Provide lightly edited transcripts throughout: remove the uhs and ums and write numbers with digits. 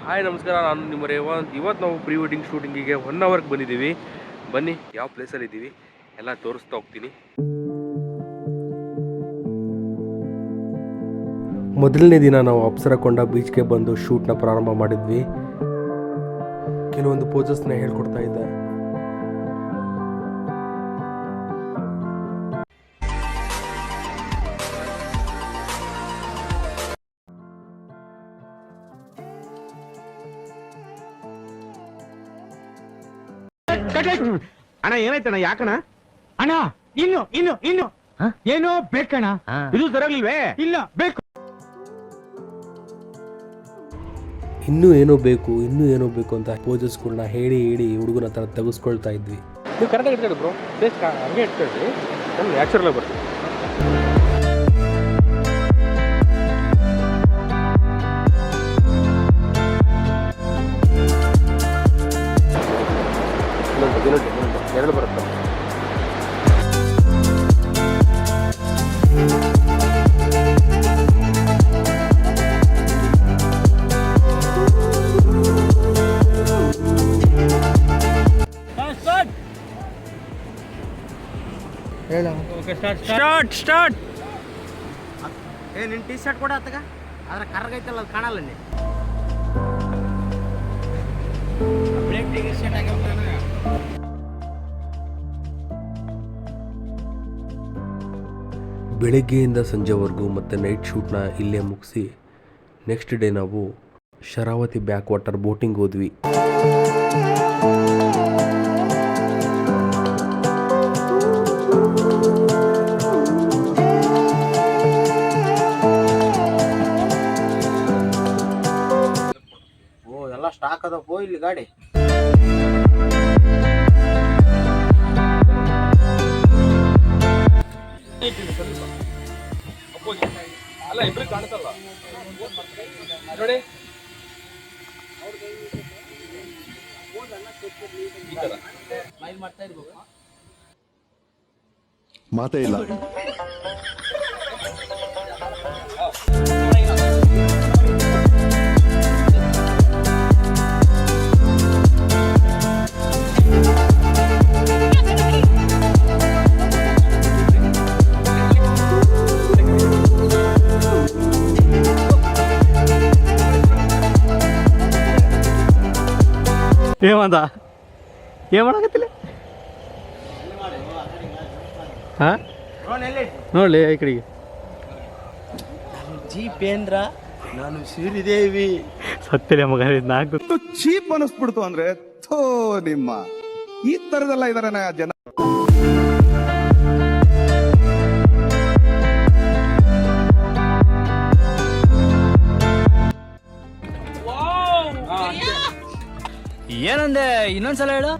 Hi ನಮಸ್ಕಾರ, ನಾನು ನಿಮ್ಮ ರೇವಂತ್. ಇವತ್ತು ನಾವು ಪ್ರೀ ವೆಡ್ಡಿಂಗ್ ಶೂಟಿಂಗಿಗೆ 1 ಅವರ್ಗೆ ಬಂದಿದ್ದೀವಿ. ಬನ್ನಿ, ಯಾವ ಪ್ಲೇಸಲ್ಲಿ ಇದ್ದೀವಿ ಎಲ್ಲ ತೋರಿಸ್ತಾ ಹೋಗ್ತೀನಿ. ಮೊದಲನೇ ದಿನ ನಾವು ಅಪ್ಸರಕೊಂಡ ಬೀಚ್ಗೆ ಬಂದು ಶೂಟ್ನ ಪ್ರಾರಂಭ ಮಾಡಿದ್ವಿ. ಕೆಲವೊಂದು ಪೋಸಸ್ನ ಹೇಳ್ಕೊಡ್ತಾ ಇದ್ದೆ. ಅಣ್ಣ ಏನಾಯ್ತಣ್ಣ? ಯಾಕಣ್ಣ? ಅಣ್ಣ ಇನ್ನು ಏನೋ ಬೇಕಣ್ಣ. ಇದು ಸರಿಯಾಗಿಲ್ವೇ? ಇಲ್ಲ ಬೇಕು. ಇನ್ನೂ ಏನೋ ಬೇಕು ಅಂತ ಪೋಸಸ್ಗಳನ್ನ ಹೇಳಿ ಹುಡುಗನ ಹತ್ರ ತೆಗೆಸ್ಕೊಳ್ತಾ ಇದ್ವಿ. ನೀವು ಕರೆಕ್ಟಾಗಿ ಇಟ್ಕೊಳ್ಳಿ ಬ್ರೋ, ಫೇಸ್ ಹಂಗೆ ಇಟ್ಕೊಳ್ಳಿ, ನ್ಯಾಚುರಲ್ ಆಗಿ ಬರ್ತೀವಿ. ಎರಡು ಬರುತ್ತೆ. ಸ್ಟಾರ್ಟ್. ನಿನ್ ಟೀ ಶರ್ಟ್ ಕೂಡ ಆತಗ ಅದ್ರ ಕರ್ಗೈತಲ್ಲ, ಅದು ಕಾಣಲ್ಲ. ನೀ ಬೆಳಗ್ಗೆಯಿಂದ ಸಂಜೆವರೆಗೂ ಮತ್ತು ನೈಟ್ ಶೂಟ್ನ ಇಲ್ಲೇ ಮುಗಿಸಿ ನೆಕ್ಸ್ಟ್ ಡೇ ನಾವು ಶರಾವತಿ ಬ್ಯಾಕ್ ವಾಟರ್ ಬೋಟಿಂಗ್ ಹೋದ್ವಿ. ಎಲ್ಲ ಸ್ಟಾಕ್ ಅದಪ್ಪೋ ಇಲ್ಲಿ ಗಾಡಿ. ಅಲ್ಲ, ಇಬ್ರು ಕಾಣ್ತಲ್ಲ ನೋಡಿ. ಮಾತೇ ಇಲ್ಲ. ಏಮಂದ ಏನ್ ಮಾಡಕತ್ತಿಲ್ಲ? ನೋಡ್ಲಿ ಈ ಕಡೆಗೆ. ಜೀಪೇಂದ್ರ, ನಾನು ಶ್ರೀದೇವಿ. ಸತ್ಯಲೇ ಮಗ, ನಾಲ್ಕು ಚೀಪ್ ಅನಿಸ್ಬಿಡ್ತು ಅಂದ್ರೆ ಥೋ ನಿಮ್ಮ ಈ ತರದೆಲ್ಲ ಇದಾರೆ ಜನ. ಏನಂದೆ? ಇನ್ನೊಂದ್ಸಲ ಹೇಳು.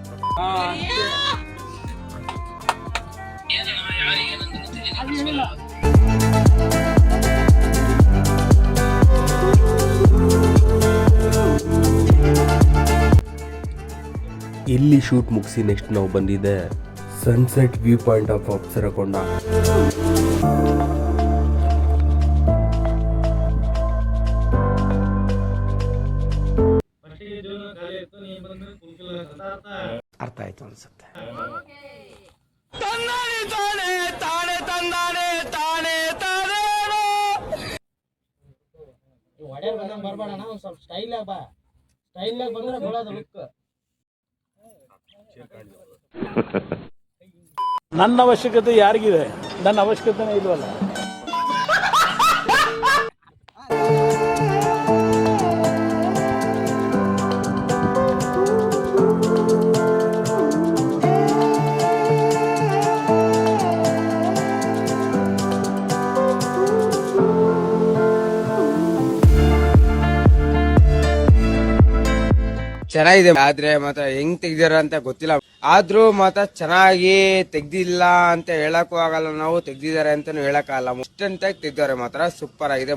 ಇಲ್ಲಿ ಶೂಟ್ ಮುಗಿಸಿ ನೆಕ್ಸ್ಟ್ ನಾವು ಬಂದಿದ್ದೆ sunset view point of Apsarakonda. ಅರ್ಥ ಆಯ್ತು ಅನ್ಸುತ್ತೆ. ಬರ್ಬೇಡಣ, ಸ್ವಲ್ಪ ಸ್ಟೈಲ್ ಆಗ ಬಾ. ಸ್ಟೈಲ್ ಆಗಿ ಬಂದ್ರೆ ಬರೋದು ಲುಕ್. ನನ್ನ ಅವಶ್ಯಕತೆ ಯಾರಿಗಿದೆ? ನನ್ನ ಅವಶ್ಯಕತೆನೇ ಇಲ್ವಲ್ಲ. ಚೆನ್ನಾಗಿದೆ, ಆದ್ರೆ ಮಾತ್ರ ಹೆಂಗ್ ತೆಗ್ದಿರ ಅಂತ ಗೊತ್ತಿಲ್ಲ. ಆದ್ರೂ ಮಾತ್ರ ಚೆನ್ನಾಗಿ ತೆಗ್ದಿಲ್ಲ ಅಂತ ಹೇಳಕ್ಕೂ ಆಗಲ್ಲ, ನಾವು ತೆಗ್ದಿದ್ದಾರೆ ಅಂತಾನು ಹೇಳಕ್ ಆಗಲ್ಲ. ಅಷ್ಟಂತ ತೆಗ್ದಿದ್ದಾರೆ, ಮಾತ್ರ ಸೂಪರ್ ಆಗಿದೆ.